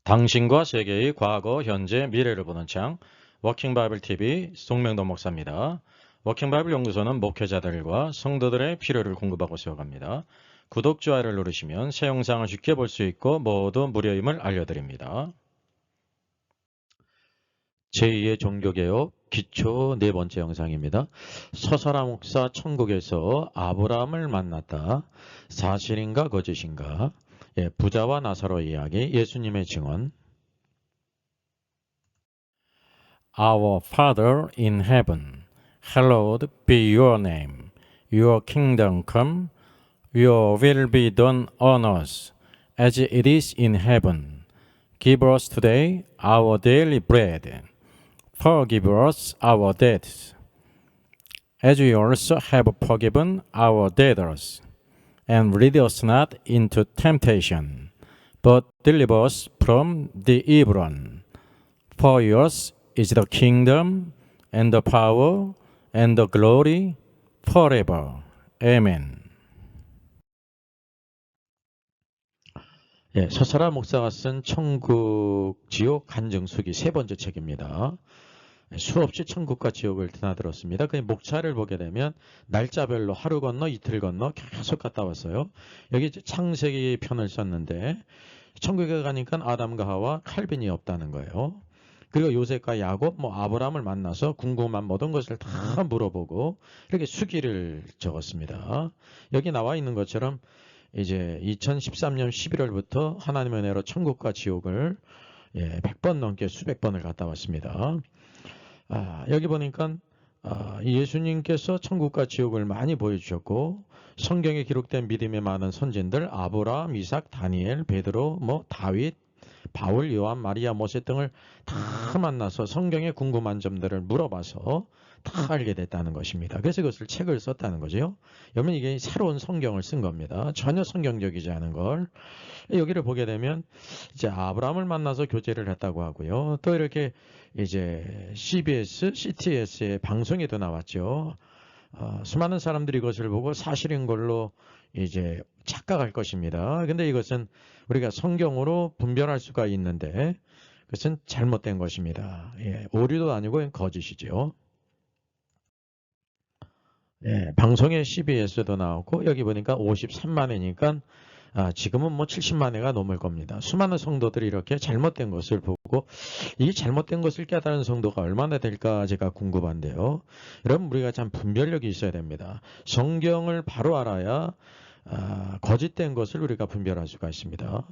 당신과 세계의 과거, 현재, 미래를 보는 창 워킹 바이블 TV 송명도 목사입니다. 워킹 바이블 연구소는 목회자들과 성도들의 필요를 공급하고 세워갑니다. 구독, 좋아요를 누르시면 새 영상을 쉽게 볼 수 있고 모두 무료임을 알려드립니다. 제2의 종교개혁 기초 네 번째 영상입니다. 서사라 목사 천국에서 아브라함을 만났다. 사실인가 거짓인가? 부자와 나사로 이야기, 예수님의 증언. Our Father in heaven, hallowed be your name. Your kingdom come, your will be done on earth as it is in heaven. Give us today our daily bread. Forgive us our debts, as we also have forgiven our debtors. And lead us not into temptation, but deliver us from the evil one. For yours is the kingdom and the power and the glory forever. Amen. 서사라 목사가 쓴 천국, 지옥, 간증수기 세 번째 책입니다. 수없이 천국과 지옥을 드나들었습니다. 그 목차를 보게 되면 날짜별로 하루 건너 이틀 건너 계속 갔다 왔어요. 여기 창세기 편을 썼는데 천국에 가니까 아담과 하와 칼빈이 없다는 거예요. 그리고 요셉과 야곱, 아브라함을 만나서 궁금한 모든 것을 다 물어보고 이렇게 수기를 적었습니다. 여기 나와 있는 것처럼 이제 2013년 11월부터 하나님의 은혜로 천국과 지옥을 100번 넘게 수백 번을 갔다 왔습니다. 여기 보니까 예수님께서 천국과 지옥을 많이 보여주셨고 성경에 기록된 믿음의 많은 선진들 아브라함, 이삭, 다니엘, 베드로, 다윗, 바울, 요한, 마리아, 모세 등을 다 만나서 성경에 궁금한 점들을 물어봐서 다 알게 됐다는 것입니다. 그래서 그것을 책을 썼다는 거죠. 여러분 이게 새로운 성경을 쓴 겁니다. 전혀 성경적이지 않은 걸. 여기를 보게 되면 이제 아브라함을 만나서 교제를 했다고 하고요. 또 이렇게 이제 CBS, CTS의 방송에도 나왔죠. 수많은 사람들이 이것을 보고 사실인 걸로 이제 착각할 것입니다. 근데 이것은 우리가 성경으로 분별할 수가 있는데 그것은 잘못된 것입니다. 오류도 아니고 거짓이죠. 방송에 CBS도 나오고 여기 보니까 53만 회니까 지금은 70만 회가 넘을 겁니다. 수많은 성도들이 이렇게 잘못된 것을 보고 이 잘못된 것을 깨달은 성도가 얼마나 될까 제가 궁금한데요. 여러분 우리가 참 분별력이 있어야 됩니다. 성경을 바로 알아야 거짓된 것을 우리가 분별할 수가 있습니다.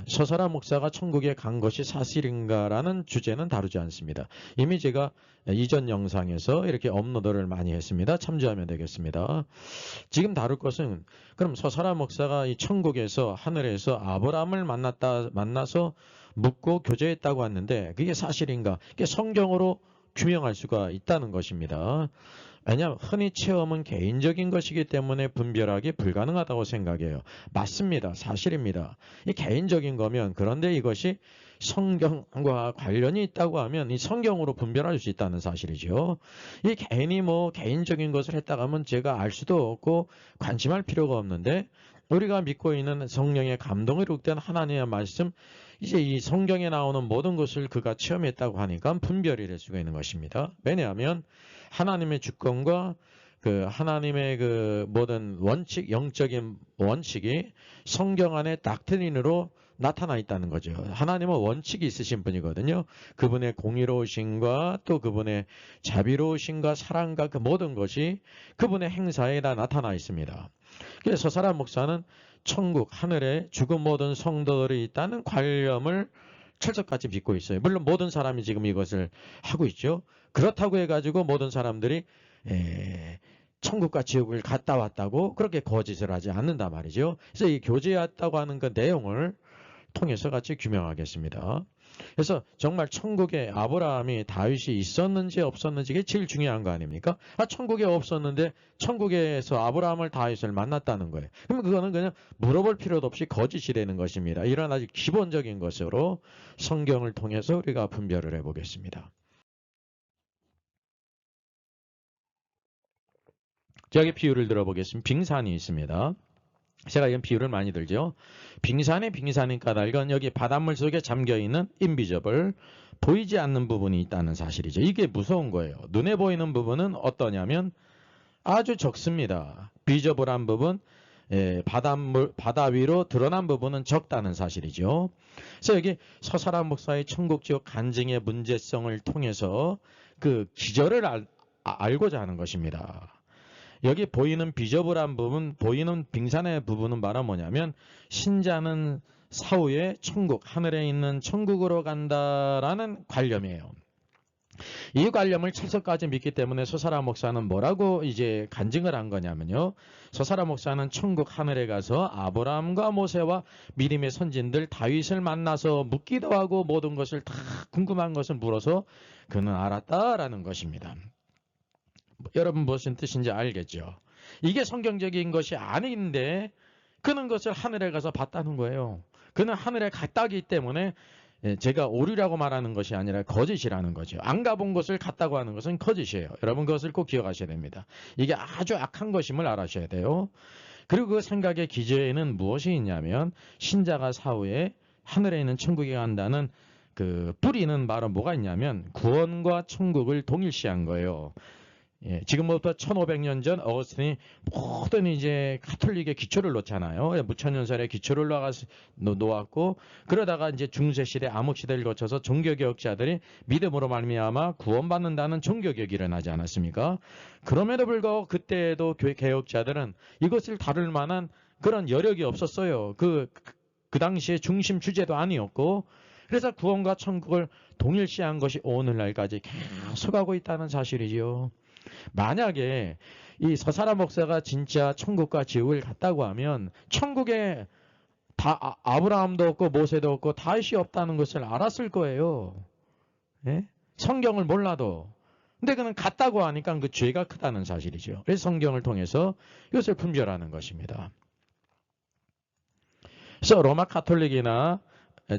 서사라 목사가 천국에 간 것이 사실인가라는 주제는 다루지 않습니다. 이미 제가 이전 영상에서 이렇게 업로드를 많이 했습니다. 참조하면 되겠습니다. 지금 다룰 것은 그럼 서사라 목사가 이 천국에서 하늘에서 아브라함을 만나서 묻고 교제했다고 하는데 그게 사실인가? 그게 성경으로 규명할 수가 있다는 것입니다. 왜냐하면 흔히 체험은 개인적인 것이기 때문에 분별하기 불가능하다고 생각해요. 맞습니다. 사실입니다. 이 개인적인 거면 그런데 이것이 성경과 관련이 있다고 하면 이 성경으로 분별할 수 있다는 사실이죠. 이 개인이 개인적인 것을 했다고 하면 제가 알 수도 없고 관심할 필요가 없는데 우리가 믿고 있는 성령의 감동을 이룩된 하나님의 말씀 이제 이 성경에 나오는 모든 것을 그가 체험했다고 하니까 분별이 될 수가 있는 것입니다. 왜냐하면 하나님의 주권과 그 하나님의 그 모든 원칙, 영적인 원칙이 성경 안에 닥트린으로 나타나 있다는 거죠. 하나님은 원칙이 있으신 분이거든요. 그분의 공의로우심과 또 그분의 자비로우심과 사랑과 그 모든 것이 그분의 행사에 다 나타나 있습니다. 그래서 서사라 목사는 천국, 하늘에 죽은 모든 성도들이 있다는 관념을 철석같이 믿고 있어요. 물론 모든 사람이 지금 이것을 하고 있죠. 그렇다고 해가지고 모든 사람들이 천국과 지옥을 갔다 왔다고 그렇게 거짓을 하지 않는단 말이죠. 그래서 이 교제했다고 하는 그 내용을 통해서 같이 규명하겠습니다. 그래서 정말 천국에 아브라함이 다윗이 있었는지 없었는지 이게 제일 중요한 거 아닙니까? 천국에 없었는데 천국에서 아브라함을 다윗을 만났다는 거예요. 그러면 그거는 그냥 물어볼 필요도 없이 거짓이 되는 것입니다. 이런 아주 기본적인 것으로 성경을 통해서 우리가 분별을 해보겠습니다. 여기 비유를 들어보겠습니다. 빙산이 있습니다. 제가 이런 비유를 많이 들죠. 빙산이 까닭은 여기 바닷물 속에 잠겨있는 인비저블, 보이지 않는 부분이 있다는 사실이죠. 이게 무서운 거예요. 눈에 보이는 부분은 어떠냐면 아주 적습니다. 비저블한 부분, 바다 위로 드러난 부분은 적다는 사실이죠. 그래서 여기 서사람 목사의 천국지옥 간증의 문제성을 통해서 그 기저를 알고자 하는 것입니다. 여기 보이는 비저블한 부분, 보이는 빙산의 부분은 바로 뭐냐면 신자는 사후에 천국, 하늘에 있는 천국으로 간다라는 관념이에요. 이 관념을 철석까지 믿기 때문에 서사라 목사는 뭐라고 이제 간증을 한 거냐면요. 서사라 목사는 천국 하늘에 가서 아브라함과 모세와 미림의 선진들 다윗을 만나서 묻기도 하고 모든 것을 다 궁금한 것을 물어서 그는 알았다라는 것입니다. 여러분 무슨 뜻인지 알겠죠? 이게 성경적인 것이 아닌데 그는 것을 하늘에 가서 봤다는 거예요. 그는 하늘에 갔다기 때문에 제가 오류라고 말하는 것이 아니라 거짓이라는 거죠. 안 가본 것을 갔다고 하는 것은 거짓이에요. 여러분 그것을 꼭 기억하셔야 됩니다. 이게 아주 악한 것임을 알아셔야 돼요. 그리고 그 생각의 기저에는 무엇이 있냐면 신자가 사후에 하늘에 있는 천국에 간다는 그 뿌리는 바로 뭐가 있냐면 구원과 천국을 동일시한 거예요. 지금부터 1500년 전 어거스틴이 모든 이제 가톨릭의 기초를 놓잖아요. 무천년설의 기초를 놓았고 그러다가 이제 중세시대 암흑시대를 거쳐서 종교개혁자들이 믿음으로 말미암아 구원받는다는 종교개혁이 일어나지 않았습니까? 그럼에도 불구하고 그때에도 교회 개혁자들은 이것을 다룰 만한 그런 여력이 없었어요. 그 당시에 중심 주제도 아니었고 그래서 구원과 천국을 동일시한 것이 오늘날까지 계속 하고 있다는 사실이지요. 만약에 이 서사라 목사가 진짜 천국과 지옥을 갔다고 하면 천국에 다 아브라함도 없고 모세도 없고 다윗이 없다는 것을 알았을 거예요. 예? 성경을 몰라도. 근데 그는 갔다고 하니까 그 죄가 크다는 사실이죠. 그래서 성경을 통해서 이것을 분별하는 것입니다. 그래서 로마 가톨릭이나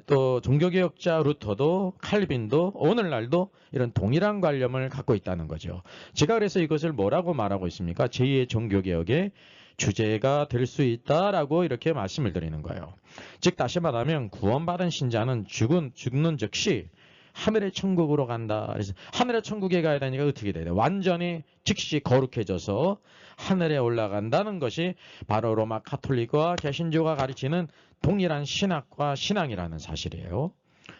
또 종교개혁자 루터도 칼빈도 오늘날도 이런 동일한 관념을 갖고 있다는 거죠. 제가 그래서 이것을 뭐라고 말하고 있습니까? 제2의 종교개혁의 주제가 될 수 있다라고 이렇게 말씀을 드리는 거예요. 즉 다시 말하면 구원받은 신자는 죽는 즉시 하늘의 천국으로 간다. 그래서 하늘의 천국에 가야 되니까 어떻게 돼야 돼? 완전히 즉시 거룩해져서 하늘에 올라간다는 것이 바로 로마 가톨릭과 개신교가 가르치는 동일한 신학과 신앙이라는 사실이에요.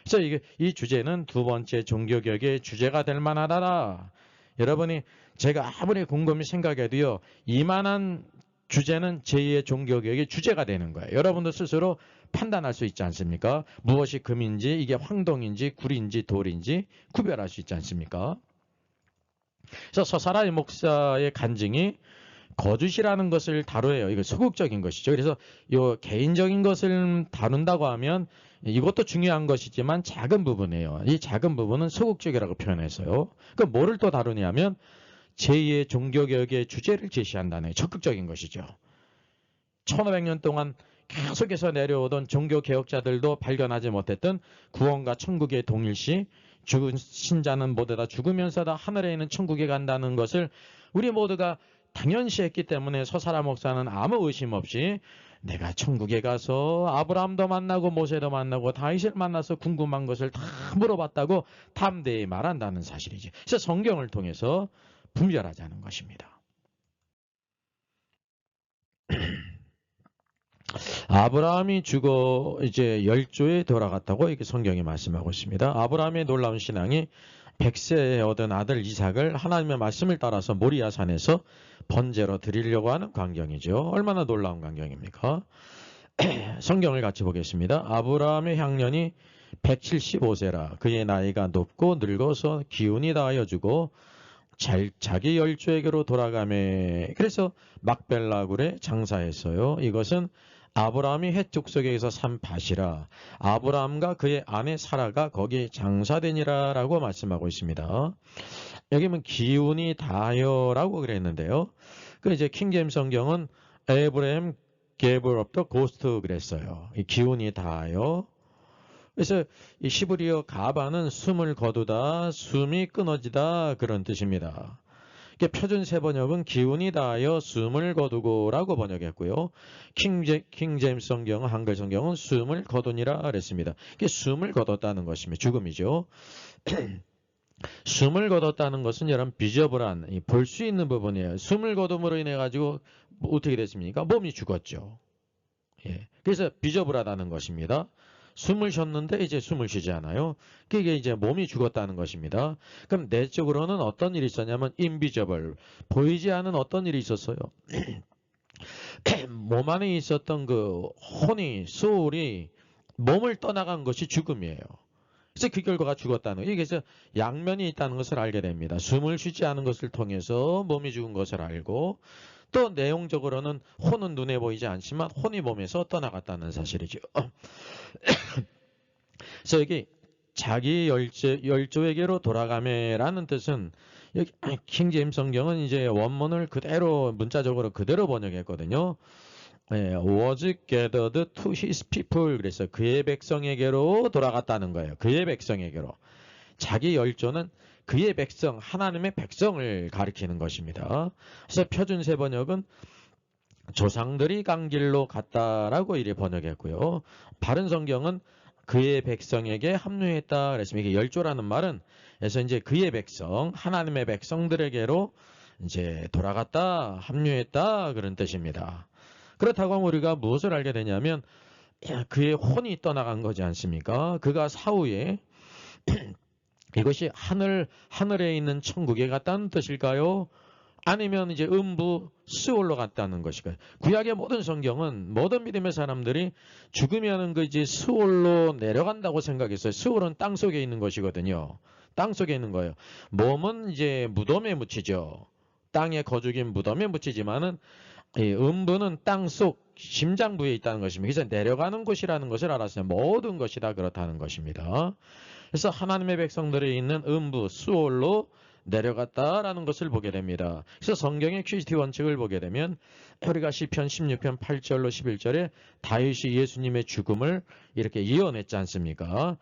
그래서 이 주제는 두 번째 종교개혁의 주제가 될 만하다. 여러분이 제가 아무리 곰곰이 생각해도요. 이만한 주제는 제2의 종교개혁의 주제가 되는 거예요. 여러분도 스스로 판단할 수 있지 않습니까? 무엇이 금인지 이게 황동인지 굴인지 돌인지 구별할 수 있지 않습니까? 그래서 서사라 목사의 간증이 거짓이라는 것을 다뤄요. 이거 소극적인 것이죠. 그래서 이 개인적인 것을 다룬다고 하면 이것도 중요한 것이지만 작은 부분이에요. 이 작은 부분은 소극적이라고 표현했어요. 그럼 뭐를 또 다루냐면 제2의 종교개혁의 주제를 제시한다는 적극적인 것이죠. 1500년 동안 계속해서 내려오던 종교개혁자들도 발견하지 못했던 구원과 천국의 동일시, 죽은 신자는 모두 다 죽으면서 다 하늘에 있는 천국에 간다는 것을 우리 모두가 당연시했기 때문에 서사라 목사는 아무 의심 없이 내가 천국에 가서 아브라함도 만나고 모세도 만나고 다윗을 만나서 궁금한 것을 다 물어봤다고 담대히 말한다는 사실이지. 그래서 성경을 통해서 분별하자는 것입니다. 아브라함이 죽어 이제 열조에 돌아갔다고 이렇게 성경이 말씀하고 있습니다. 아브라함의 놀라운 신앙이 100세에 얻은 아들 이삭을 하나님의 말씀을 따라서 모리아 산에서 번제로 드리려고 하는 광경이죠. 얼마나 놀라운 광경입니까? 성경을 같이 보겠습니다. 아브라함의 향년이 175세라 그의 나이가 높고 늙어서 기운이 다하여 주고 자기 열조에게로 돌아가매. 그래서 막벨라굴에 장사했어요. 이것은 아브라함이 헷 족속에서 산 밭이라 아브라함과 그의 아내 사라가 거기에 장사되니라 라고 말씀하고 있습니다. 여기 보면 기운이 다하여라고 그랬는데요. 그 이제 킹제임스 성경은 에브라임 gave up the ghost 그랬어요. 이 기운이 다하여. 그래서 이 시브리어 가바는 숨을 거두다, 숨이 끊어지다 그런 뜻입니다. 이게 표준 세 번역은 기운이 다하여 숨을 거두고라고 번역했고요. 킹 제임스 성경은 한글 성경은 숨을 거두니라 그랬습니다. 이게 숨을 거뒀다는 것입니다. 죽음이죠. 숨을 거뒀다는 것은 여러분 비저블한 볼 수 있는 부분이에요. 숨을 거둠으로 인해 가지고 어떻게 됐습니까? 몸이 죽었죠. 예. 그래서 비저블하다는 것입니다. 숨을 쉬었는데 이제 숨을 쉬지 않아요. 그게 이제 몸이 죽었다는 것입니다. 그럼 내적으로는 어떤 일이 있었냐면 invisible, 보이지 않은 어떤 일이 있었어요. 몸 안에 있었던 그 혼이, 소울이 몸을 떠나간 것이 죽음이에요. 그래서 그 결과가 죽었다는 거예요. 그래서 양면이 있다는 것을 알게 됩니다. 숨을 쉬지 않은 것을 통해서 몸이 죽은 것을 알고, 또 내용적으로는 혼은 눈에 보이지 않지만 혼이 몸에서 떠나갔다는 사실이죠. 그래서 여기 자기 열조에게로 돌아가매라는 뜻은 여기 킹 제임스 성경은 이제 원문을 그대로 문자적으로 그대로 번역했거든요. was gathered to his people. 그래서 그의 백성에게로 돌아갔다는 거예요. 그의 백성에게로. 자기 열조는 그의 백성, 하나님의 백성을 가리키는 것입니다. 그래서 표준세 번역은 조상들이 간 길로 갔다라고 이렇게 번역했고요. 바른 성경은 그의 백성에게 합류했다 그랬습니다. 이게 열조라는 말은 그래서 이제 그의 백성, 하나님의 백성들에게로 이제 돌아갔다, 합류했다 그런 뜻입니다. 그렇다고 하면 우리가 무엇을 알게 되냐면 그의 혼이 떠나간 거지 않습니까? 그가 사후에 이것이 하늘에 있는 천국에 갔다는 뜻일까요? 아니면 이제 음부 스올로 갔다는 것일까요? 구약의 모든 성경은 모든 믿음의 사람들이 죽으면 그 이제 스올로 내려간다고 생각했어요. 스올은 땅 속에 있는 것이거든요. 땅 속에 있는 거예요. 몸은 이제 무덤에 묻히죠. 땅에 거죽인 무덤에 묻히지만은 이 음부는 땅속 심장부에 있다는 것입니다. 그래서 내려가는 곳이라는 것을 알았어요. 모든 것이 다 그렇다는 것입니다. 그래서 하나님의 백성들이 있는 음부 수올로 내려갔다라는 것을 보게 됩니다. 그래서 성경의 퀴즈티 원칙을 보게 되면 우리가 시편 16편 8절로 11절에 다윗이 예수님의 죽음을 이렇게 예언했지 않습니까?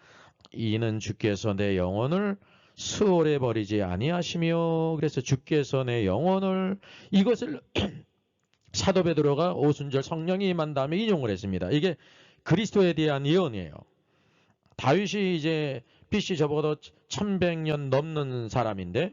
이는 주께서 내 영혼을 수올에 버리지 아니하시며, 그래서 주께서 내 영혼을, 이것을 사도 베드로가 오순절 성령이 임한 다음에 인용을 했습니다. 이게 그리스도에 대한 예언이에요. 다윗이 이제 BC 저보다 1100년 넘는 사람인데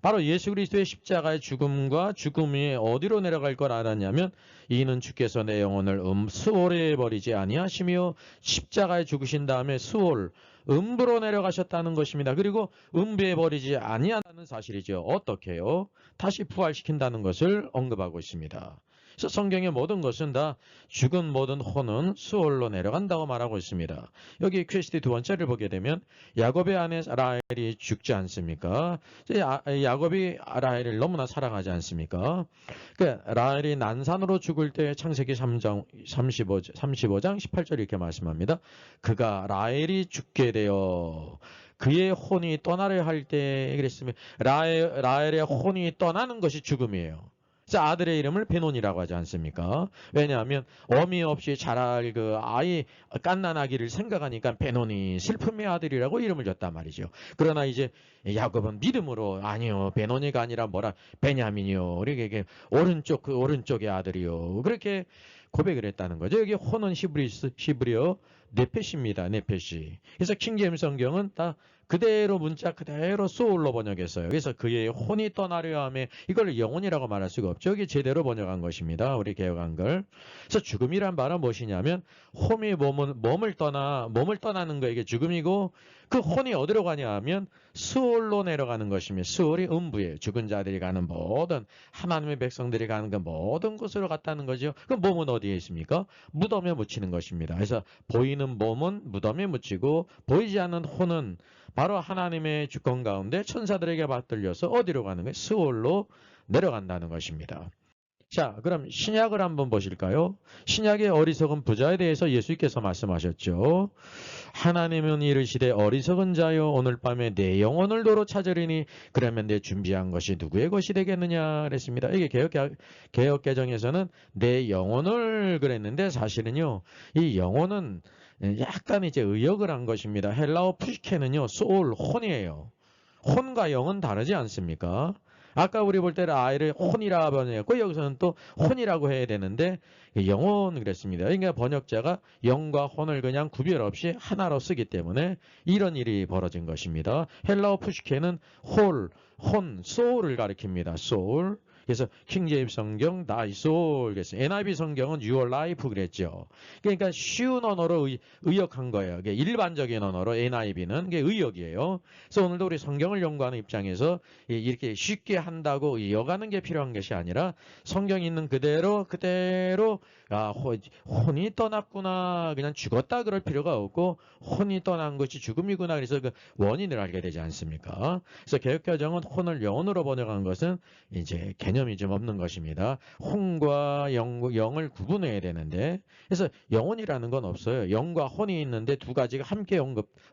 바로 예수 그리스도의 십자가의 죽음과 죽음이 어디로 내려갈 걸 알았냐면 이는 주께서 내 영혼을 수올에 버리지 아니하시며, 십자가에 죽으신 다음에 수올 음부로 내려가셨다는 것입니다. 그리고 음부에 버리지 아니하다는 사실이죠. 어떻게요? 다시 부활시킨다는 것을 언급하고 있습니다. 그래서 성경의 모든 것은 다 죽은 모든 혼은 수올로 내려간다고 말하고 있습니다. 여기 퀘스트 두 번째를 보게 되면 야곱의 아내 라헬이 죽지 않습니까? 야곱이 라헬을 너무나 사랑하지 않습니까? 라헬이 난산으로 죽을 때 창세기 3장 35장 18절 이렇게 말씀합니다. 그가 라헬이 죽게 되어 그의 혼이 떠나려 할 때 그랬으면 라헬의 혼이 떠나는 것이 죽음이에요. 아들의 이름을 베논이라고 하지 않습니까? 왜냐하면 어미 없이 자랄 그 아이 갓난아기를 생각하니까 베논이 슬픔의 아들이라고 이름을 줬단 말이죠. 그러나 이제 야곱은 믿음으로 아니요 베논이가 아니라 뭐라 베냐민이요, 이렇게 오른쪽의 아들이요, 그렇게 고백을 했다는 거죠. 여기 혼은 히브리어 네페시입니다. 네페시. 그래서 킹제임스 성경은 다 그대로 문자 그대로 소울로 번역했어요. 그래서 그의 혼이 떠나려 하며 이걸 영혼이라고 말할 수가 없죠. 이게 제대로 번역한 것입니다. 우리 개혁한 걸. 그래서 죽음이란 말은 무엇이냐면 혼이 몸을 떠나는 거에게 죽음이고, 그 혼이 어디로 가냐 하면 수올로 내려가는 것이며, 수올이 음부에 죽은 자들이 가는 모든 하나님의 백성들이 가는 그 모든 곳으로 갔다는 거죠. 그 몸은 어디에 있습니까? 무덤에 묻히는 것입니다. 그래서 보이는 몸은 무덤에 묻히고 보이지 않는 혼은 바로 하나님의 주권 가운데 천사들에게 받들려서 어디로 가는 거예요? 스올로 내려간다는 것입니다. 자, 그럼 신약을 한번 보실까요? 신약의 어리석은 부자에 대해서 예수께서 말씀하셨죠. 하나님은 이르시되 어리석은 자여 오늘 밤에 내 영혼을 도로 찾으리니 그러면 내 준비한 것이 누구의 것이 되겠느냐 그랬습니다. 이게 개역 개정에서는 내 영혼을 그랬는데 사실은요, 이 영혼은 약간 이제 의역을 한 것입니다. 헬라어 푸시케는요, 소울, 혼이에요. 혼과 영은 다르지 않습니까? 아까 우리 볼 때는 아이를 혼이라 번역했고 여기서는 또 혼이라고 해야 되는데 영혼 그랬습니다. 그러니까 번역자가 영과 혼을 그냥 구별 없이 하나로 쓰기 때문에 이런 일이 벌어진 것입니다. 헬라어 푸시케는 혼, soul을 가리킵니다. soul. 그래서 킹제임스 성경 thy soul 그랬어요. NIV 성경은 your life 그랬죠. 그러니까 쉬운 언어로 의역한 거예요. 일반적인 언어로 NIV는 그게 의역이에요. 그래서 오늘도 우리 성경을 연구하는 입장에서 이렇게 쉽게 한다고 이어가는 게 필요한 것이 아니라 성경 있는 그대로 혼이 떠났구나 그냥 죽었다 그럴 필요가 없고 혼이 떠난 것이 죽음이구나 그래서 그 원인을 알게 되지 않습니까? 그래서 개역개정은 혼을 영혼으로 번역한 것은 이제 개념이 좀 없는 것입니다. 혼과 영을 구분해야 되는데 그래서 영혼이라는 건 없어요. 영과 혼이 있는데 두 가지가 함께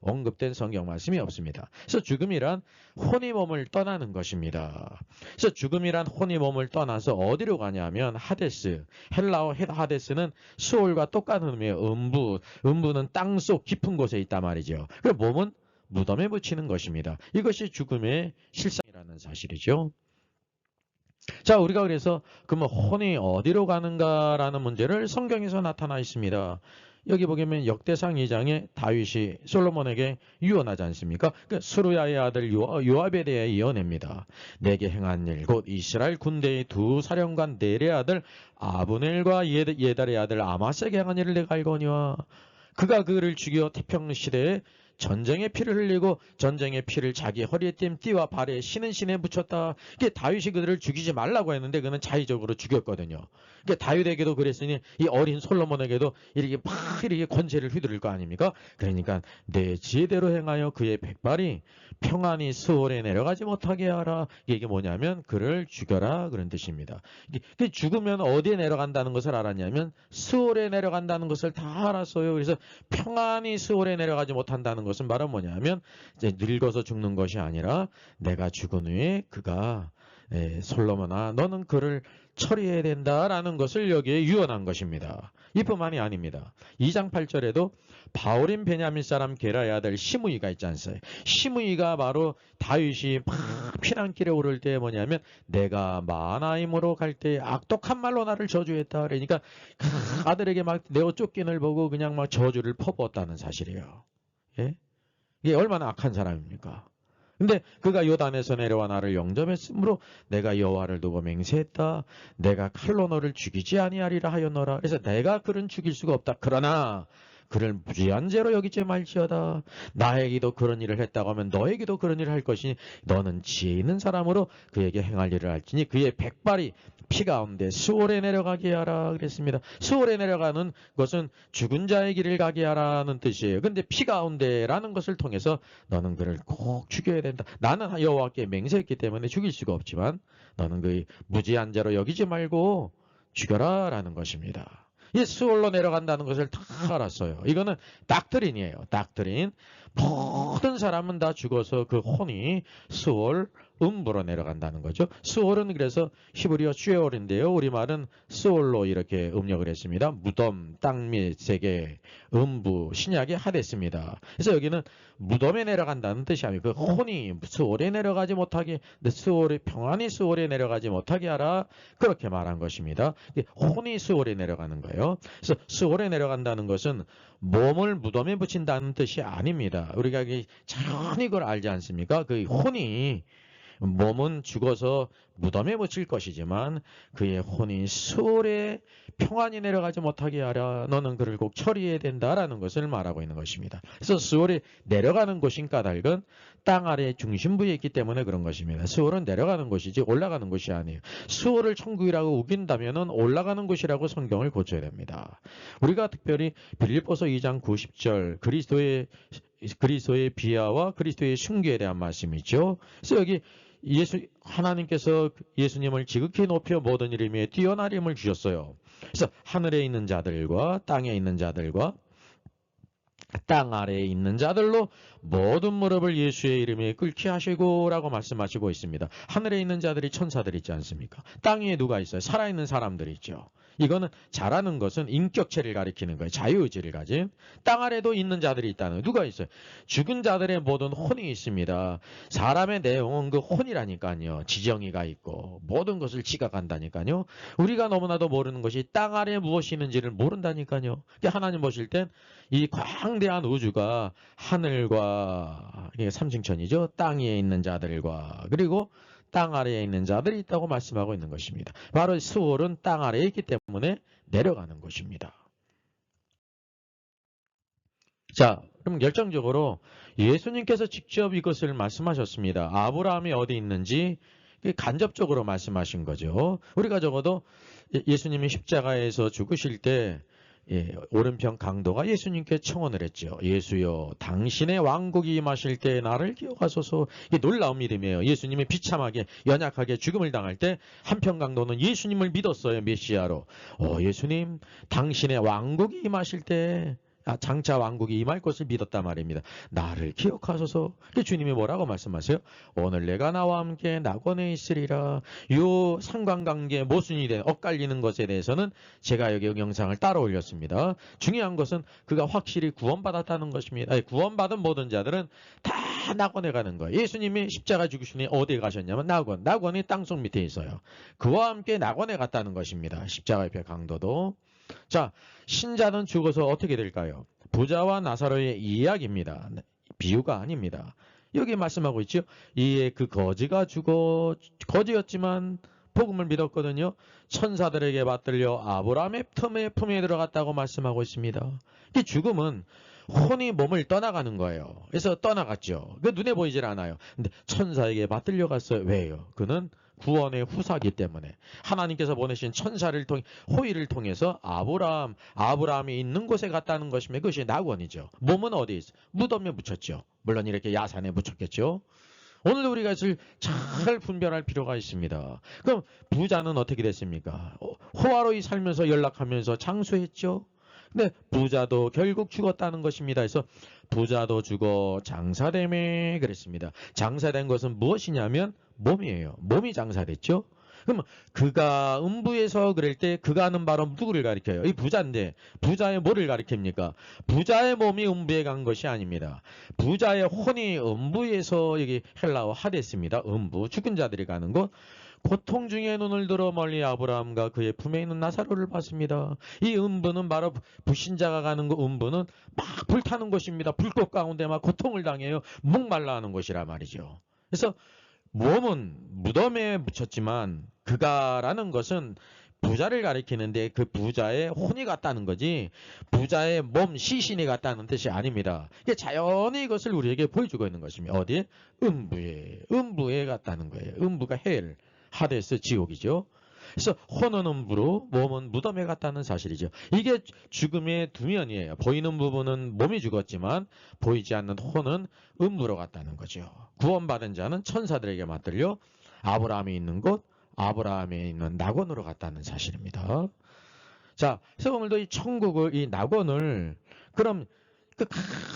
언급된 성경 말씀이 없습니다. 그래서 죽음이란 혼이 몸을 떠나는 것입니다. 그래서 죽음이란 혼이 몸을 떠나서 어디로 가냐면 하데스, 헬라어 하데스는 수올과 똑같은 의미예요. 음부는 땅속 깊은 곳에 있단 말이죠. 그 몸은 무덤에 묻히는 것입니다. 이것이 죽음의 실상이라는 사실이죠. 자, 우리가 그래서 그러면 혼이 어디로 가는가라는 문제를 성경에서 나타나 있습니다. 여기 보면 역대상 2장에 다윗이 솔로몬에게 유언하지 않습니까? 그 스루야의 아들 요압에 대해 예언합니다. 내게 행한 일, 곧 이스라엘 군대의 두 사령관 넬의 아들 아브넬과 예달의 아들 아마스에게 행한 일을 내가 알거니와 그가 그를 죽여 태평시대에 전쟁의 피를 흘리고 전쟁의 피를 자기 허리에 띈 띠와 발에 신은 신에 묻혔다. 이게 다윗이 그들을 죽이지 말라고 했는데 그는 자의적으로 죽였거든요. 그러니까 다윗에게도 그랬으니 이 어린 솔로몬에게도 이렇게 권세를 휘두를 거 아닙니까? 그러니까 내 지혜대로 행하여 그의 백발이 평안히 스올에 내려가지 못하게 하라. 이게 뭐냐면 그를 죽여라 그런 뜻입니다. 이게 죽으면 어디에 내려간다는 것을 알았냐면 스올에 내려간다는 것을 다 알았어요. 그래서 평안히 스올에 내려가지 못한다는 것은 말은 뭐냐면 이제 늙어서 죽는 것이 아니라 내가 죽은 후에 그가 솔로몬아 너는 그를 처리해야 된다라는 것을 여기에 유언한 것입니다. 이뿐만이 아닙니다. 2장 8절에도 바울인 베냐민 사람 게라의 아들 시므이가 있지 않습니까? 시므이가 바로 다윗이 막 피난길에 오를 때 뭐냐면 내가 마하나임으로 갈 때 악독한 말로 나를 저주했다. 그러니까 아들에게 막 내어 쫓긴을 보고 그냥 막 저주를 퍼부었다는 사실이에요. 예? 이게 얼마나 악한 사람입니까? 근데 그가 요단에서 내려와 나를 영접했으므로 내가 여호와를 두고 맹세했다. 내가 칼로 너를 죽이지 아니하리라 하였노라. 그래서 내가 그를 죽일 수가 없다. 그러나 그를 무죄한 죄로 여기지 말지어다. 나에게도 그런 일을 했다고 하면 너에게도 그런 일을 할 것이니 너는 지혜 있는 사람으로 그에게 행할 일을 할지니 그의 백발이 피 가운데 수월에 내려가게 하라 그랬습니다. 수월에 내려가는 것은 죽은 자의 길을 가게 하라는 뜻이에요. 근데 피 가운데라는 것을 통해서 너는 그를 꼭 죽여야 된다. 나는 여호와께 맹세했기 때문에 죽일 수가 없지만 너는 그의 무죄한 자로 여기지 말고 죽여라라는 것입니다. 이 수월로 내려간다는 것을 다 알았어요. 이거는 닥트린이에요. 닥트린. 모든 사람은 다 죽어서 그 혼이 수월, 음부로 내려간다는 거죠. 수월은 그래서 히브리어 쉐월인데요. 우리말은 수월로 이렇게 음력을 했습니다. 무덤, 땅 및 세계, 음부, 신약이 하됐습니다. 그래서 여기는 무덤에 내려간다는 뜻이 아니고 그 혼이 수월에 내려가지 못하게, 수월에 평안히 수월에 내려가지 못하게 하라 그렇게 말한 것입니다. 혼이 수월에 내려가는 거예요. 그래서 수월에 내려간다는 것은 몸을 무덤에 붙인다는 뜻이 아닙니다. 우리가 잘 이걸 알지 않습니까? 그 혼이 몸은 죽어서 무덤에 묻힐 것이지만 그의 혼이 수월에 평안히 내려가지 못하게 하라. 너는 그를 꼭 처리해야 된다라는 것을 말하고 있는 것입니다. 그래서 수월에 내려가는 곳인 까닭은 땅 아래 중심부에 있기 때문에 그런 것입니다. 수월은 내려가는 곳이지 올라가는 곳이 아니에요. 수월을 천국이라고 우긴다면 올라가는 곳이라고 성경을 고쳐야 됩니다. 우리가 특별히 빌립보서 2장 90절 그리스도의 비하와 그리스도의 숭기에 대한 말씀이죠. 그래서 여기 하나님께서 예수님을 지극히 높여 모든 이름에 뛰어나림을 주셨어요. 그래서 하늘에 있는 자들과 땅에 있는 자들과 땅 아래에 있는 자들로 모든 무릎을 예수의 이름에 꿇게 하시고 라고 말씀하시고 있습니다. 하늘에 있는 자들이 천사들 있지 않습니까? 땅 위에 누가 있어요? 살아있는 사람들이 있죠. 이거는 자라는 것은 인격체를 가리키는 거예요. 자유의지를 가진. 땅 아래도 있는 자들이 있다는. 누가 있어요? 죽은 자들의 모든 혼이 있습니다. 사람의 내용은 그 혼이라니까요. 지정의가 있고 모든 것을 지각한다니까요. 우리가 너무나도 모르는 것이 땅 아래에 무엇이 있는지를 모른다니까요. 하나님 보실 땐 이 광대한 우주가 하늘과, 이게 삼층천이죠. 땅 위에 있는 자들과 그리고 땅 아래에 있는 자들이 있다고 말씀하고 있는 것입니다. 바로 스월은 땅 아래에 있기 때문에 내려가는 것입니다. 자, 그럼 결정적으로 예수님께서 직접 이것을 말씀하셨습니다. 아브라함이 어디 있는지 간접적으로 말씀하신 거죠. 우리가 적어도 예수님이 십자가에서 죽으실 때 오른편 강도가 예수님께 청혼을 했죠. 예수여, 당신의 왕국이 임하실 때 나를 기억하소서. 이게 놀라운 믿음이에요. 예수님이 비참하게 연약하게 죽음을 당할 때 한편 강도는 예수님을 믿었어요. 메시아로. 예수님, 당신의 왕국이 임하실 때 장차 왕국이 임할 것을 믿었단 말입니다. 나를 기억하소서. 주님이 뭐라고 말씀하세요? 오늘 내가 나와 함께 낙원에 있으리라. 요 상관관계 모순이 된 엇갈리는 것에 대해서는 제가 여기 영상을 따로 올렸습니다. 중요한 것은 그가 확실히 구원받았다는 것입니다. 구원받은 모든 자들은 다 낙원에 가는 거예요. 예수님이 십자가 죽으시니 어디에 가셨냐면 낙원. 낙원이 땅속 밑에 있어요. 그와 함께 낙원에 갔다는 것입니다. 십자가 옆에 강도도. 자, 신자는 죽어서 어떻게 될까요? 부자와 나사로의 이야기입니다. 비유가 아닙니다. 여기 말씀하고 있죠. 이에 그 거지가 죽어 거지였지만 복음을 믿었거든요. 천사들에게 받들려 아브라함의 품에 들어갔다고 말씀하고 있습니다. 이 죽음은 혼이 몸을 떠나가는 거예요. 그래서 떠나갔죠. 그 눈에 보이질 않아요. 근데 천사에게 받들려 갔어요. 왜요? 그는 구원의 후사기 때문에 하나님께서 보내신 천사를 통해 호의를 통해서 아브라함이 있는 곳에 갔다는 것이면 그것이 낙원이죠. 몸은 어디 있어? 무덤에 묻혔죠. 물론 이렇게 야산에 묻혔겠죠. 오늘도 우리가 이것을 잘 분별할 필요가 있습니다. 그럼 부자는 어떻게 됐습니까? 호화로이 살면서 연락하면서 장수했죠. 근데 부자도 결국 죽었다는 것입니다. 그래서 부자도 죽어 장사되매 그랬습니다. 장사된 것은 무엇이냐면 몸이에요. 몸이 장사됐죠. 그럼 그가 음부에서 그럴 때 그가 하는 바로 누구를 가리켜요? 이 부자인데 부자의 뭐를 가리킵니까? 부자의 몸이 음부에 간 것이 아닙니다. 부자의 혼이 음부에서 여기 헬라어 하데스입니다. 음부, 죽은 자들이 가는 곳. 고통 중에 눈을 들어 멀리 아브라함과 그의 품에 있는 나사로를 봤습니다. 이 음부는 바로 불신자가 가는 그 음부는 막 불타는 곳입니다. 불꽃 가운데 막 고통을 당해요. 목말라 하는 곳이라 말이죠. 그래서 몸은 무덤에 묻혔지만 그가라는 것은 부자를 가리키는데 그 부자의 혼이 갔다는 거지 부자의 몸 시신이 갔다는 뜻이 아닙니다. 이게 자연히 이것을 우리에게 보여주고 있는 것입니다. 어디에? 음부에 갔다는 거예요. 음부가 헬, 하데스, 지옥이죠. 그래서 혼은 음부로 몸은 무덤에 갔다는 사실이죠. 이게 죽음의 두 면이에요. 보이는 부분은 몸이 죽었지만 보이지 않는 혼은 음부로 갔다는 거죠. 구원받은 자는 천사들에게 맞들려 아브라함이 있는 곳, 아브라함에 있는 낙원으로 갔다는 사실입니다. 자, 그래서 오늘도 이 천국을, 이 낙원을 그럼 그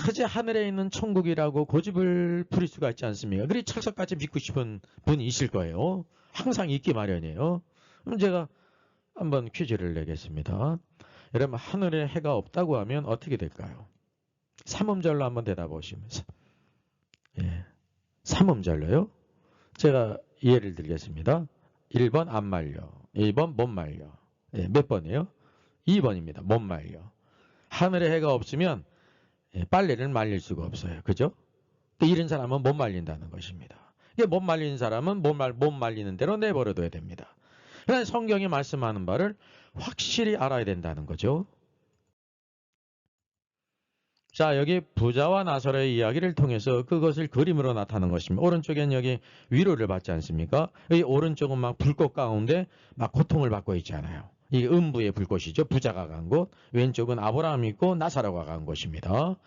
가지 하늘에 있는 천국이라고 고집을 부릴 수가 있지 않습니까? 그리 철석같이 믿고 싶은 분이 있을 거예요. 항상 있기 마련이에요. 그럼 제가 한번 퀴즈를 내겠습니다. 여러분, 하늘에 해가 없다고 하면 어떻게 될까요? 삼음절로 한번 대답하시면. 예, 삼음절로요. 제가 예를 들겠습니다. 1번 안 말려. 1번 못 말려. 예, 몇 번이에요? 2번입니다. 못 말려. 하늘에 해가 없으면 빨래를 말릴 수가 없어요. 그죠? 이런 사람은 못 말린다는 것입니다. 못 말리는 사람은 못 말리는 대로 내버려둬야 됩니다. 그러나 성경이 말씀하는 바를 확실히 알아야 된다는 거죠. 자, 여기 부자와 나사로의 이야기를 통해서 그것을 그림으로 나타낸 것입니다. 오른쪽엔 여기 위로를 받지 않습니까? 이 오른쪽은 막 불꽃 가운데 막 고통을 받고 있잖아요. 이게 음부의 불꽃이죠. 부자가 간 곳. 왼쪽은 아브라함이 있고 나사로가 간 곳입니다.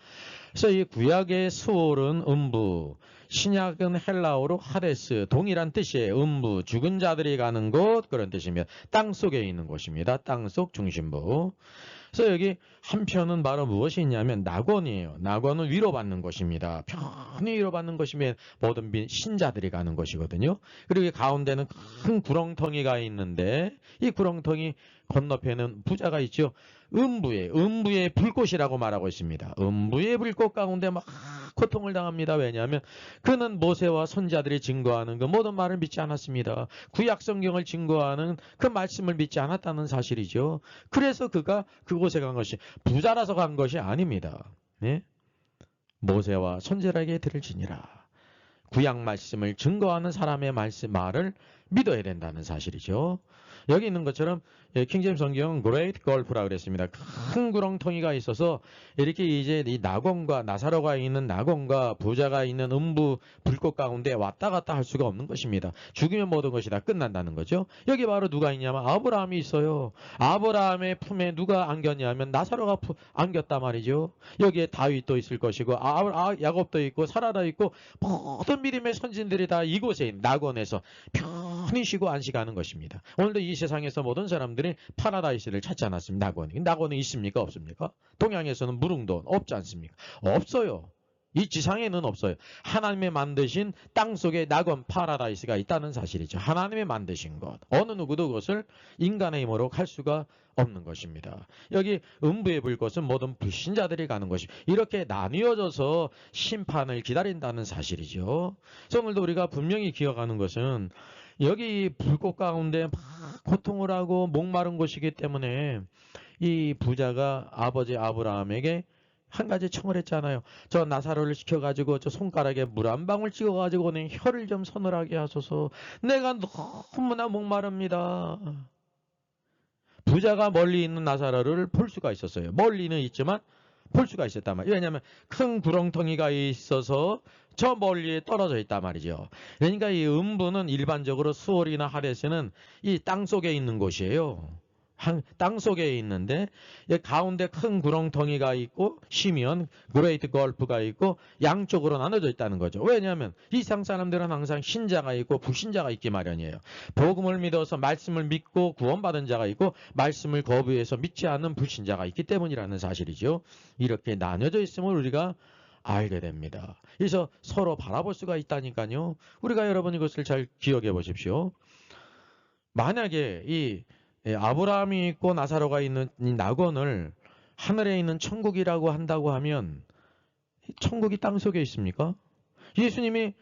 그래서 이 구약의 수월은 음부, 신약은 헬라어로 하데스, 동일한 뜻이에요. 음부, 죽은 자들이 가는 곳, 그런 뜻입니다. 땅 속에 있는 곳입니다. 땅 속 중심부. 그래서 여기 한편은 바로 무엇이 있냐면 낙원이에요. 낙원은 위로받는 곳입니다. 편히 위로받는 곳이면 모든 신자들이 가는 곳이거든요. 그리고 이 가운데는 큰 구렁텅이가 있는데 이 구렁텅이 건너편에는 부자가 있죠. 음부의 불꽃이라고 말하고 있습니다. 음부의 불꽃 가운데 막 고통을 당합니다. 왜냐하면 그는 모세와 선자들이 증거하는 그 모든 말을 믿지 않았습니다. 구약 성경을 증거하는 그 말씀을 믿지 않았다는 사실이죠. 그래서 그가 그곳에 간 것이 부자라서 간 것이 아닙니다. 네? 모세와 선지자에게 들을지니라. 구약 말씀을 증거하는 사람의 말을 믿어야 된다는 사실이죠. 여기 있는 것처럼 킹제임스 성경은 Great Gulf라고 그랬습니다. 큰 구렁텅이가 있어서 이렇게 이제 이 낙원과 나사로가 있는 낙원과 부자가 있는 음부 불꽃 가운데 왔다 갔다 할 수가 없는 것입니다. 죽으면 모든 것이 다 끝난다는 거죠. 여기 바로 누가 있냐면 아브라함이 있어요. 아브라함의 품에 누가 안겼냐면 나사로가 안겼단 말이죠. 여기에 다윗도 있을 것이고 야곱도 있고 사라도 있고 모든 믿음의 선진들이 다 이곳에 있는 낙원에서 편히 쉬고 안식하는 것입니다. 오늘도 이 세상에서 모든 사람들이 파라다이스를 찾지 않았습니다. 낙원이 있습니까? 없습니까? 동양에서는 무릉도 없지 않습니까? 없어요. 이 지상에는 없어요. 하나님의 만드신 땅속에 낙원 파라다이스가 있다는 사실이죠. 하나님의 만드신 것. 어느 누구도 그것을 인간의 힘으로 갈 수가 없는 것입니다. 여기 음부의 불꽃은 모든 불신자들이 가는 것이 이렇게 나뉘어져서 심판을 기다린다는 사실이죠. 그래서 오늘도 우리가 분명히 기억하는 것은 여기 불꽃 가운데 막 고통을 하고 목마른 곳이기 때문에 이 부자가 아버지 아브라함에게 한 가지 청을 했잖아요. 저 나사로를 시켜가지고 저 손가락에 물 한 방울 찍어가지고 내 혀를 좀 서늘하게 하소서. 내가 너무나 목마릅니다. 부자가 멀리 있는 나사로를 볼 수가 있었어요. 멀리는 있지만 볼 수가 있었단 말이에요. 왜냐하면 큰 구렁텅이가 있어서 저 멀리에 떨어져 있단 말이죠. 그러니까 이 음부는 일반적으로 수월이나 하레스는 이 땅속에 있는 곳이에요. 땅속에 있는데 가운데 큰 구렁텅이가 있고 시면 그레이트 걸프가 있고 양쪽으로 나눠져 있다는 거죠. 왜냐하면 이 세상 사람들은 항상 신자가 있고 불신자가 있기 마련이에요. 복음을 믿어서 말씀을 믿고 구원받은 자가 있고 말씀을 거부해서 믿지 않는 불신자가 있기 때문이라는 사실이죠. 이렇게 나눠져 있음을 우리가 알게 됩니다. 그래서 서로 바라볼 수가 있다니까요. 우리가 여러분 이것을 잘 기억해 보십시오. 만약에 이 아브라함이 있고 나사로가 있는 이 낙원을 하늘에 있는 천국이라고 한다고 하면 천국이 땅속에 있습니까? 예수님이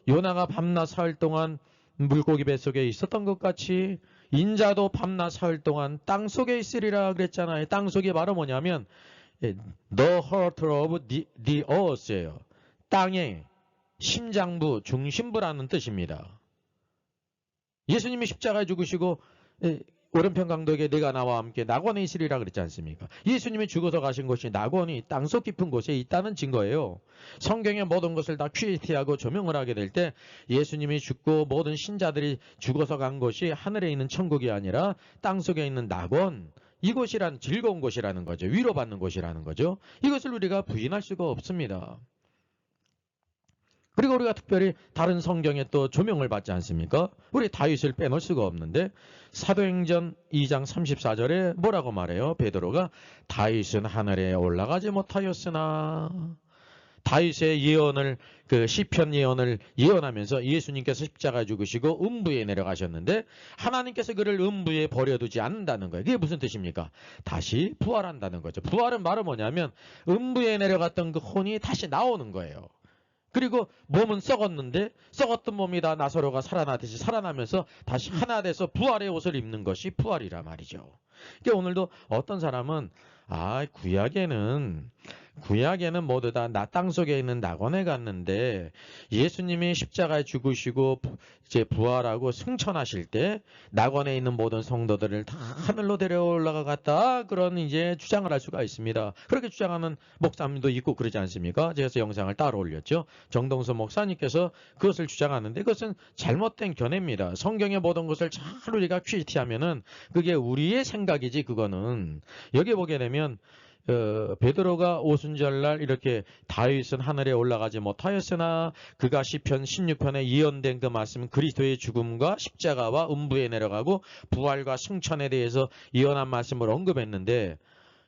요나가 밤낮 사흘 동안 물고기 뱃속에 있었던 것 같이 인자도 밤낮 사흘 동안 땅속에 있으리라 그랬잖아요. 땅속이 바로 뭐냐면 The heart of the earth예요. 땅의 심장부, 중심부라는 뜻입니다. 예수님이 십자가에 죽으시고 오른편 강도에게 내가 나와 함께 낙원에 있으리라 그랬지 않습니까? 예수님이 죽어서 가신 곳이 낙원이 땅속 깊은 곳에 있다는 증거예요. 성경의 모든 것을 다 퀴리티하고 조명을 하게 될 때 예수님이 죽고 모든 신자들이 죽어서 간 곳이 하늘에 있는 천국이 아니라 땅속에 있는 낙원, 이곳이란 즐거운 곳이라는 거죠. 위로받는 곳이라는 거죠. 이것을 우리가 부인할 수가 없습니다. 그리고 우리가 특별히 다른 성경에 또 조명을 받지 않습니까? 우리 다윗을 빼놓을 수가 없는데 사도행전 2장 34절에 뭐라고 말해요? 베드로가 다윗은 하늘에 올라가지 못하였으나 다윗의 예언을 그 시편 예언을 예언하면서 예수님께서 십자가 죽으시고 음부에 내려가셨는데 하나님께서 그를 음부에 버려두지 않는다는 거예요. 그게 무슨 뜻입니까? 다시 부활한다는 거죠. 부활은 바로 뭐냐면 음부에 내려갔던 그 혼이 다시 나오는 거예요. 그리고 몸은 썩었는데 썩었던 몸이 다 나사로가 살아나듯이 살아나면서 다시 하나 돼서 부활의 옷을 입는 것이 부활이라 말이죠. 그러니까 오늘도 어떤 사람은 구약에는 모두 다 땅속에 있는 낙원에 갔는데 예수님이 십자가에 죽으시고 이제 부활하고 승천하실 때 낙원에 있는 모든 성도들을 다 하늘로 데려올라갔다 그런 이제 주장을 할 수가 있습니다. 그렇게 주장하는 목사님도 있고 그러지 않습니까? 제가 영상을 따로 올렸죠. 정동서 목사님께서 그것을 주장하는데 그것은 잘못된 견해입니다. 성경의 모든 것을 잘 우리가 퀴티하면은 그게 우리의 생각이지 그거는 여기 보게 되면 베드로가 오순절날 이렇게 다윗은 하늘에 올라가지 못하였으나 그가 시편 16편에 예언된 그 말씀 그리스도의 죽음과 십자가와 음부에 내려가고 부활과 승천에 대해서 예언한 말씀을 언급했는데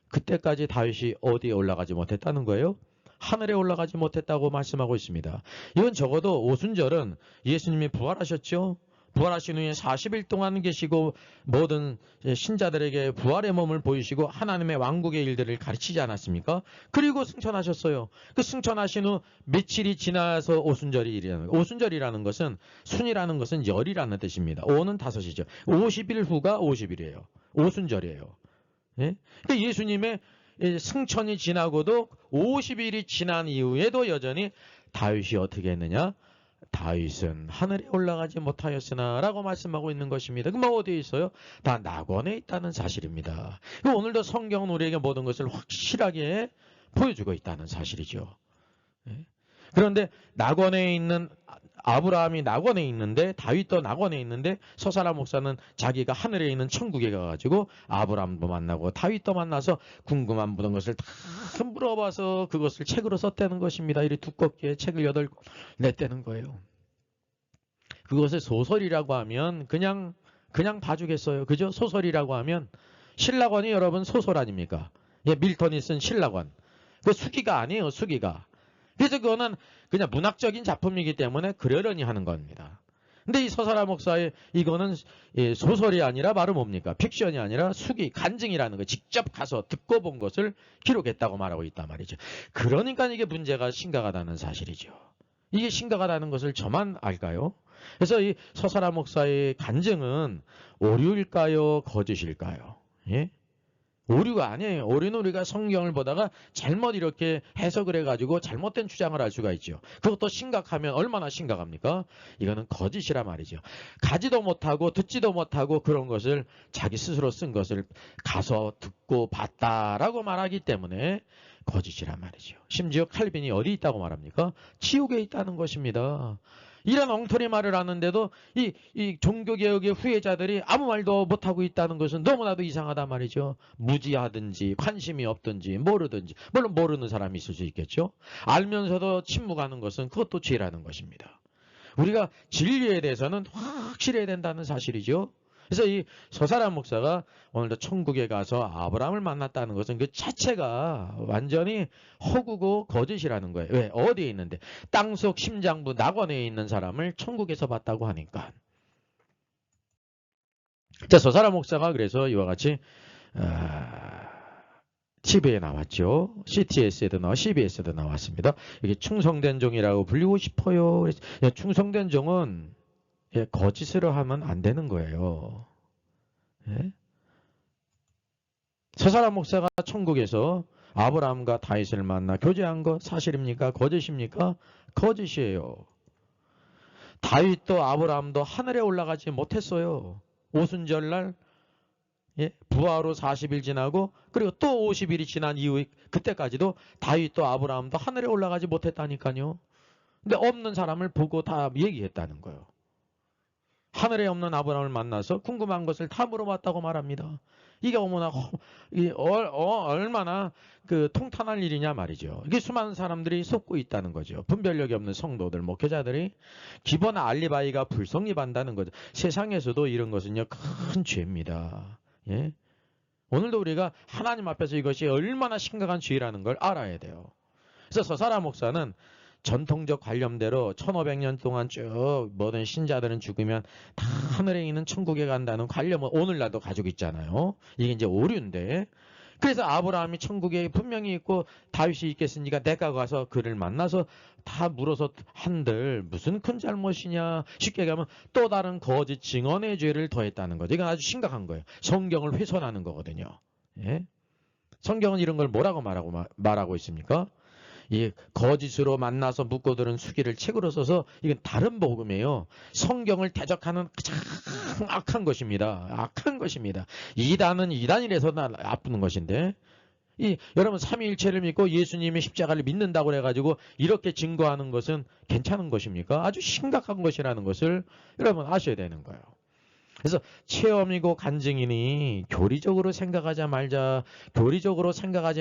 그때까지 다윗이 어디에 올라가지 못했다는 거예요? 하늘에 올라가지 못했다고 말씀하고 있습니다. 이건 적어도 오순절은 예수님이 부활하셨죠? 부활하신 후에 40일 동안 계시고 모든 신자들에게 부활의 몸을 보이시고 하나님의 왕국의 일들을 가르치지 않았습니까? 그리고 승천하셨어요. 그 승천하신 후 며칠이 지나서 오순절이 일이라는 거예요. 오순절이라는 것은 순이라는 것은 열이라는 뜻입니다. 5는 5이죠. 50일 후가 50일이에요. 오순절이에요. 예? 그러니까 예수님의 승천이 지나고도 50일이 지난 이후에도 여전히 다윗이 어떻게 했느냐? 다윗은 하늘에 올라가지 못하였으나 라고 말씀하고 있는 것입니다. 그럼 어디에 있어요? 다 낙원에 있다는 사실입니다. 오늘도 성경은 우리에게 모든 것을 확실하게 보여주고 있다는 사실이죠. 그런데 낙원에 있는 아브라함이 낙원에 있는데 다윗도 낙원에 있는데 서사라 목사는 자기가 하늘에 있는 천국에 가가지고 아브라함도 만나고 다윗도 만나서 궁금한 모든 것을 다 물어봐서 그것을 책으로 썼다는 것입니다. 이리 두껍게 책을 8권 냈다는 거예요. 그것을 소설이라고 하면 그냥 봐주겠어요. 그죠? 소설이라고 하면 신라권이 여러분 소설 아닙니까? 예, 밀턴이 쓴 신라권. 그 수기가 아니에요. 수기가. 그래서 그거는 그냥 문학적인 작품이기 때문에 그러려니 하는 겁니다. 근데 이 서사라 목사의 이거는 소설이 아니라 바로 뭡니까? 픽션이 아니라 수기, 간증이라는 거 직접 가서 듣고 본 것을 기록했다고 말하고 있단 말이죠. 그러니까 이게 문제가 심각하다는 사실이죠. 이게 심각하다는 것을 저만 알까요? 그래서 이 서사라 목사의 간증은 오류일까요? 거짓일까요? 예? 오류가 아니에요. 오류는 우리가 성경을 보다가 잘못 이렇게 해석을 해가지고 잘못된 주장을 할 수가 있죠. 그것도 심각하면 얼마나 심각합니까? 이거는 거짓이라 말이죠. 가지도 못하고 듣지도 못하고 그런 것을 자기 스스로 쓴 것을 가서 듣고 봤다라고 말하기 때문에 거짓이란 말이죠. 심지어 칼빈이 어디 있다고 말합니까? 지옥에 있다는 것입니다. 이런 엉터리 말을 하는데도 이 종교개혁의 후예자들이 아무 말도 못하고 있다는 것은 너무나도 이상하단 말이죠. 무지하든지 관심이 없든지 모르든지, 물론 모르는 사람이 있을 수 있겠죠. 알면서도 침묵하는 것은 그것도 죄라는 것입니다. 우리가 진리에 대해서는 확실해야 된다는 사실이죠. 그래서 이 서사라 목사가 오늘도 천국에 가서 아브라함을 만났다는 것은 그 자체가 완전히 허구고 거짓이라는 거예요. 왜? 어디에 있는데? 땅속 심장부 낙원에 있는 사람을 천국에서 봤다고 하니까. 자, 서사라 목사가 그래서 이와 같이 TV에 나왔죠. CTS에도 나와 CBS에도 나왔습니다. 이게 충성된 종이라고 불리고 싶어요. 충성된 종은 거짓으로 하면 안 되는 거예요. 예? 서사라 목사가 천국에서 아브라함과 다윗을 만나 교제한 거 사실입니까? 거짓입니까? 거짓이에요. 다윗도 아브라함도 하늘에 올라가지 못했어요. 오순절날 부활 후 40일 지나고 그리고 또 50일이 지난 이후에 그때까지도 다윗도 아브라함도 하늘에 올라가지 못했다니까요. 근데 없는 사람을 보고 다 얘기했다는 거예요. 하늘에 없는 아브라함을 만나서 궁금한 것을 다 물어봤다고 말합니다. 이게 얼마나 그 통탄할 일이냐 말이죠. 이게 수많은 사람들이 속고 있다는 거죠. 분별력이 없는 성도들, 목회자들이 기본 알리바이가 불성립한다는 거죠. 세상에서도 이런 것은요 큰 죄입니다. 예? 오늘도 우리가 하나님 앞에서 이것이 얼마나 심각한 죄라는 걸 알아야 돼요. 그래서 서사라 목사는 전통적 관념대로 1500년 동안 쭉 모든 신자들은 죽으면 다 하늘에 있는 천국에 간다는 관념을 오늘날도 가지고 있잖아요. 이게 이제 오류인데. 그래서 아브라함이 천국에 분명히 있고 다윗이 있겠으니까 내가 가서 그를 만나서 다 물어서 한들 무슨 큰 잘못이냐. 쉽게 얘기하면 또 다른 거짓 증언의 죄를 더했다는 거죠. 이건 아주 심각한 거예요. 성경을 훼손하는 거거든요. 예? 성경은 이런 걸 뭐라고 말하고 있습니까? 이 거짓으로 만나서 묻고 들은 수기를 책으로 써서 이건 다른 복음이에요. 성경을 대적하는 가장 악한 것입니다. 악한 것입니다. 이단은 이단이라서 나쁜 것인데 여러분 삼위일체를 믿고 예수님의 십자가를 믿는다고 해가지고 이렇게 증거하는 것은 괜찮은 것입니까? 아주 심각한 것이라는 것을 여러분 아셔야 되는 거예요. 그래서 체험이고 간증이니 교리적으로 생각하지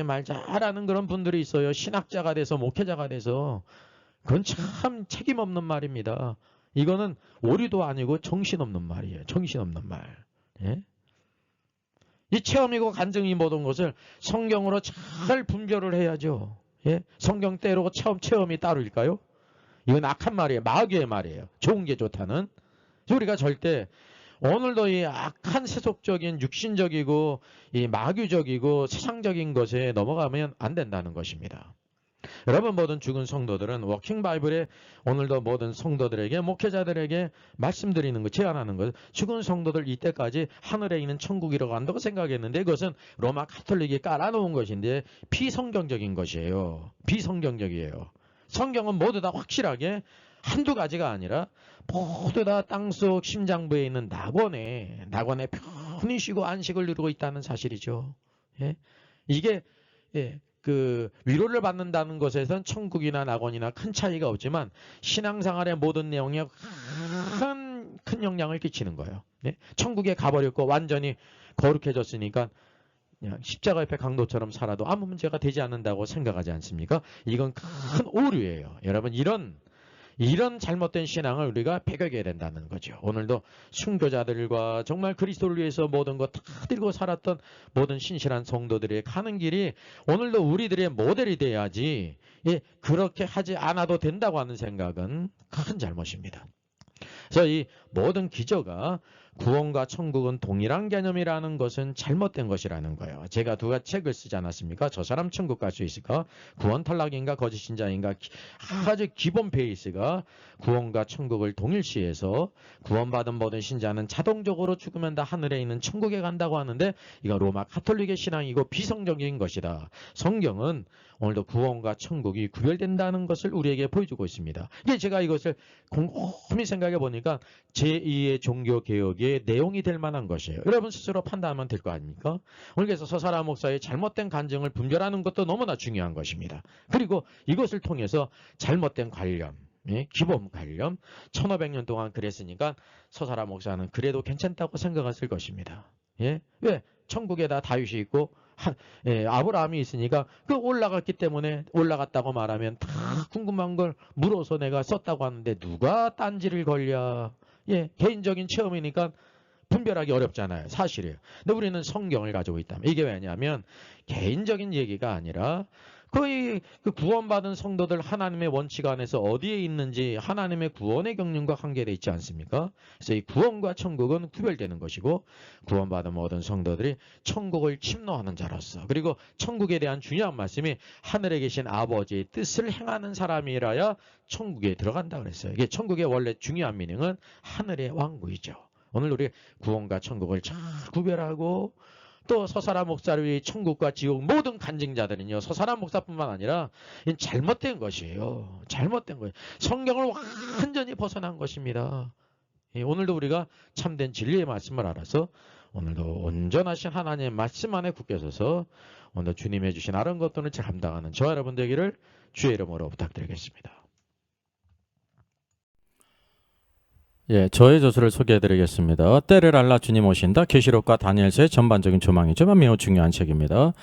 말자라는 그런 분들이 있어요. 신학자가 돼서 목회자가 돼서. 그건 참 책임 없는 말입니다. 이거는 오류도 아니고 정신없는 말이에요. 정신없는 말. 예? 이 체험이고 간증이 모든 것을 성경으로 잘 분별을 해야죠. 예? 성경 때로 체험이 따로일까요? 이건 악한 말이에요. 마귀의 말이에요. 좋은 게 좋다는. 우리가 절대 오늘도 이 악한 세속적인 육신적이고 이 마귀적이고 세상적인 것에 넘어가면 안 된다는 것입니다. 여러분 모든 죽은 성도들은 워킹 바이블에 오늘도 모든 성도들에게 목회자들에게 말씀드리는 것 제안하는 것 죽은 성도들 이때까지 하늘에 있는 천국이라고 한다고 생각했는데 그것은 로마 가톨릭이 깔아놓은 것인데 비성경적인 것이에요. 비성경적이에요. 성경은 모두 다 확실하게 한두 가지가 아니라 모두 다 땅속 심장부에 있는 낙원에 편히 쉬고 안식을 누리고 있다는 사실이죠. 예? 이게 그 위로를 받는다는 것에선 천국이나 낙원이나 큰 차이가 없지만 신앙생활의 모든 내용에 큰 영향을 끼치는 거예요. 예? 천국에 가버렸고 완전히 거룩해졌으니까 그냥 십자가 옆에 강도처럼 살아도 아무 문제가 되지 않는다고 생각하지 않습니까? 이건 큰 오류예요. 여러분 이런 잘못된 신앙을 우리가 배격해야 된다는 거죠. 오늘도 순교자들과 정말 그리스도를 위해서 모든 것 다 들고 살았던 모든 신실한 성도들이 가는 길이 오늘도 우리들의 모델이 돼야지 그렇게 하지 않아도 된다고 하는 생각은 큰 잘못입니다. 그래서 이 모든 기저가 구원과 천국은 동일한 개념이라는 것은 잘못된 것이라는 거예요. 제가 두 가지 책을 쓰지 않았습니까? 저 사람 천국 갈 수 있을까? 구원 탈락인가 거짓 신자인가? 아주 기본 베이스가 구원과 천국을 동일시해서 구원받은 모든 신자는 자동적으로 죽으면 다 하늘에 있는 천국에 간다고 하는데 이거 로마 가톨릭의 신앙이고 비성경적인 것이다. 성경은 오늘도 구원과 천국이 구별된다는 것을 우리에게 보여주고 있습니다. 이게 제가 이것을 곰곰이 생각해 보니까 제2의 종교개혁의 내용이 될 만한 것이에요. 여러분 스스로 판단하면 될 거 아닙니까? 오늘 그래서 서사라 목사의 잘못된 간증을 분별하는 것도 너무나 중요한 것입니다. 그리고 이것을 통해서 잘못된 관념, 기본 관념, 1500년 동안 그랬으니까 서사라 목사는 그래도 괜찮다고 생각했을 것입니다. 예? 왜? 천국에다 다윗이 있고 아브라함이 있으니까 그 올라갔기 때문에 올라갔다고 말하면 다 궁금한 걸 물어서 내가 썼다고 하는데 누가 딴지를 걸려. 개인적인 체험이니까 분별하기 어렵잖아요. 사실이에요. 근데 우리는 성경을 가지고 있다면 이게 왜냐하면 개인적인 얘기가 아니라 거의 그 구원받은 성도들 하나님의 원칙 안에서 어디에 있는지 하나님의 구원의 경륜과 관계되어 있지 않습니까? 그래서 이 구원과 천국은 구별되는 것이고 구원받은 모든 성도들이 천국을 침노하는 자로서 그리고 천국에 대한 중요한 말씀이 하늘에 계신 아버지의 뜻을 행하는 사람이라야 천국에 들어간다 그랬어요. 이게 천국의 원래 중요한 미닝은 하늘의 왕국이죠. 오늘 우리 구원과 천국을 잘 구별하고 또 서사라 목사를 위해 천국과 지옥 모든 간증자들은요. 서사라 목사뿐만 아니라 잘못된 것이에요. 잘못된 거예요. 성경을 완전히 벗어난 것입니다. 오늘도 우리가 참된 진리의 말씀을 알아서 오늘도 온전하신 하나님의 말씀 안에 굳게 서서 오늘 주님이 주신 아름 것들을 잘 감당하는 저와 여러분 되기를 주의 이름으로 부탁드리겠습니다. 저의 저서를 소개해드리겠습니다. 때를 알라 주님 오신다. 계시록과 다니엘서의 전반적인 조망이지만 매우 중요한 책입니다.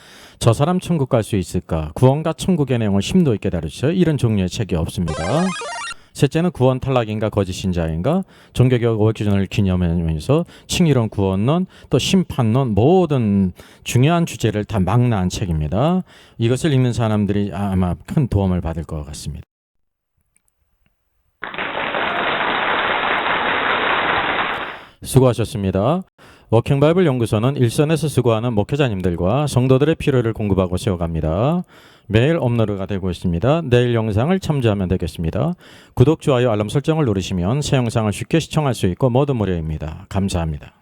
저 사람 천국 갈 수 있을까? 구원과 천국의 내용을 심도 있게 다루죠. 이런 종류의 책이 없습니다. 셋째는 구원 탈락인가 거짓 신자인가? 종교개혁 500주년을 기념하면서 칭의론 구원론 또 심판론 모든 중요한 주제를 다 망라한 책입니다. 이것을 읽는 사람들이 아마 큰 도움을 받을 것 같습니다. 수고하셨습니다. 워킹바이블 연구소는 일선에서 수고하는 목회자님들과 성도들의 필요를 공급하고 세워갑니다. 매일 업로드가 되고 있습니다. 내일 영상을 참조하면 되겠습니다. 구독, 좋아요, 알람 설정을 누르시면 새 영상을 쉽게 시청할 수 있고 모두 무료입니다. 감사합니다.